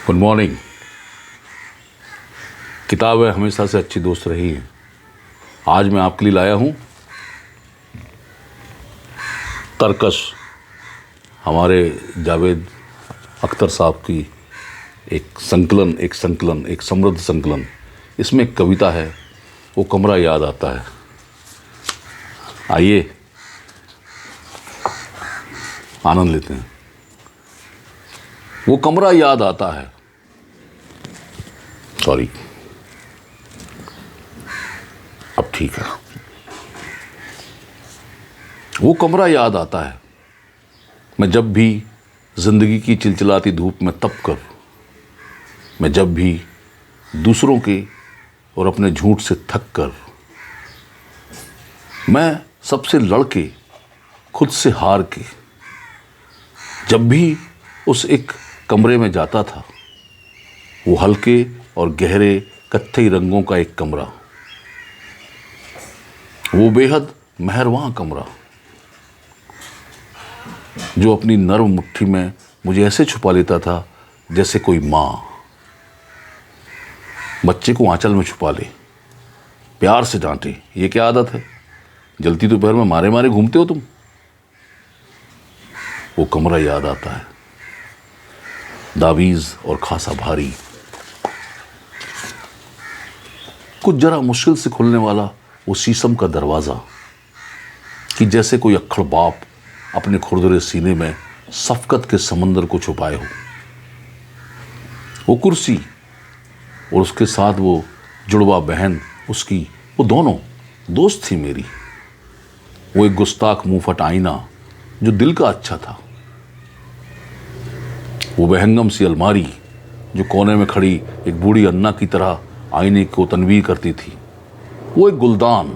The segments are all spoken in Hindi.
Good morning. किताबें हमेशा से अच्छी दोस्त रही हैं। आज मैं आपके लिए लाया हूँ तरकश, हमारे जावेद अख्तर साहब की एक समृद्ध संकलन। इसमें एक कविता है, वो कमरा याद आता है। आइए आनंद लेते हैं। वो कमरा याद आता है, सॉरी अब ठीक है। वो कमरा याद आता है, मैं जब भी जिंदगी की चिलचिलाती धूप में तप कर, मैं जब भी दूसरों के और अपने झूठ से थक कर, मैं सबसे लड़के खुद से हार के, जब भी उस एक कमरे में जाता था, वो हल्के और गहरे कत्थई रंगों का एक कमरा, वो बेहद मेहरबान कमरा जो अपनी नर्म मुट्ठी में मुझे ऐसे छुपा लेता था जैसे कोई माँ बच्चे को आंचल में छुपा ले, प्यार से डांटे। ये क्या आदत है, जलती दोपहर में मारे मारे घूमते हो तुम। वो कमरा याद आता है, दावीज और खासा भारी, कुछ जरा मुश्किल से खुलने वाला वो शीशम का दरवाज़ा, कि जैसे कोई अक्खड़ बाप अपने खुरदरे सीने में शफ़क़त के समंदर को छुपाए हो। वो कुर्सी और उसके साथ वो जुड़वा बहन उसकी, वो दोनों दोस्त थी मेरी। वो एक गुस्ताख मुंहफट आईना जो दिल का अच्छा था। वो बहंगम सी अलमारी जो कोने में खड़ी एक बूढ़ी अन्ना की तरह आईने को तनवीर करती थी। वो एक गुलदान,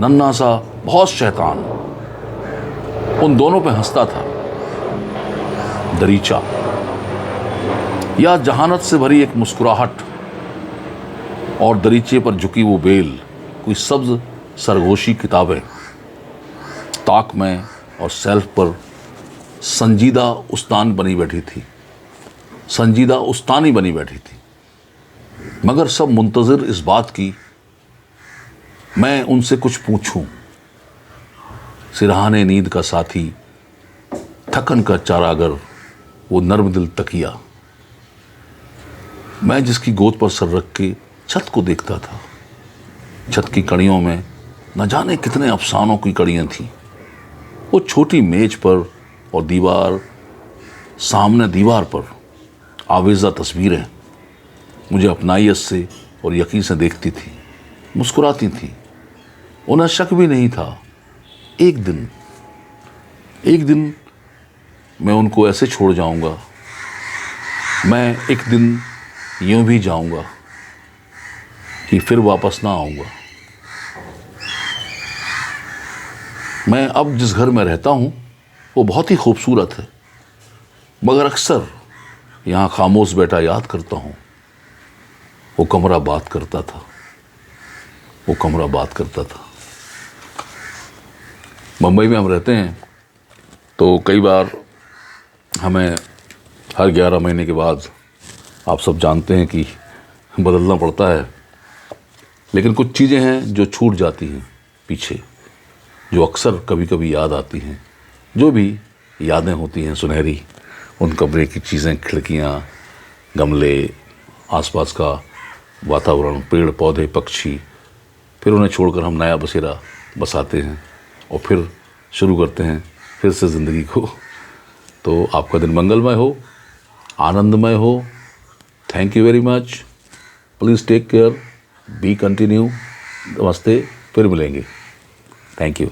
नन्हा सा बहुत शैतान, उन दोनों पे हंसता था। दरीचा या जहानत से भरी एक मुस्कुराहट, और दरीचे पर झुकी वो बेल, कोई सब्ज सरगोशी किताबें, ताक में और सेल्फ पर संजीदा उस्तानी बनी बैठी थी। मगर सब मुंतज़िर इस बात की मैं उनसे कुछ पूछूं। सिरहाने नींद का साथी, थकन का चारागर, वो नर्म दिल तकिया, मैं जिसकी गोद पर सर रख के छत को देखता था। छत की कड़ियों में न जाने कितने अफसानों की कड़ियाँ थीं। वो छोटी मेज पर और सामने दीवार पर आवेज़ा तस्वीरें मुझे अपनाइयत से और यकीन से देखती थी, मुस्कुराती थी। उन्हें शक भी नहीं था एक दिन मैं उनको ऐसे छोड़ जाऊंगा, मैं एक दिन यूं भी जाऊंगा कि फिर वापस ना आऊंगा। मैं अब जिस घर में रहता हूं वो बहुत ही खूबसूरत है, मगर अक्सर यहाँ खामोश बैठा याद करता हूँ। वो कमरा बात करता था। मुंबई में हम रहते हैं तो कई बार हमें हर 11 महीने के बाद, आप सब जानते हैं कि बदलना पड़ता है। लेकिन कुछ चीज़ें हैं जो छूट जाती हैं पीछे, जो अक्सर कभी कभी याद आती हैं। जो भी यादें होती हैं सुनहरी, उन कमरे की चीज़ें, खिड़कियाँ, गमले, आसपास का वातावरण, पेड़ पौधे, पक्षी, फिर उन्हें छोड़कर हम नया बसेरा बसाते हैं और फिर शुरू करते हैं फिर से ज़िंदगी को। तो आपका दिन मंगलमय हो, आनंदमय हो। Thank you very much. Please take care, be continue. नमस्ते, फिर मिलेंगे। Thank you.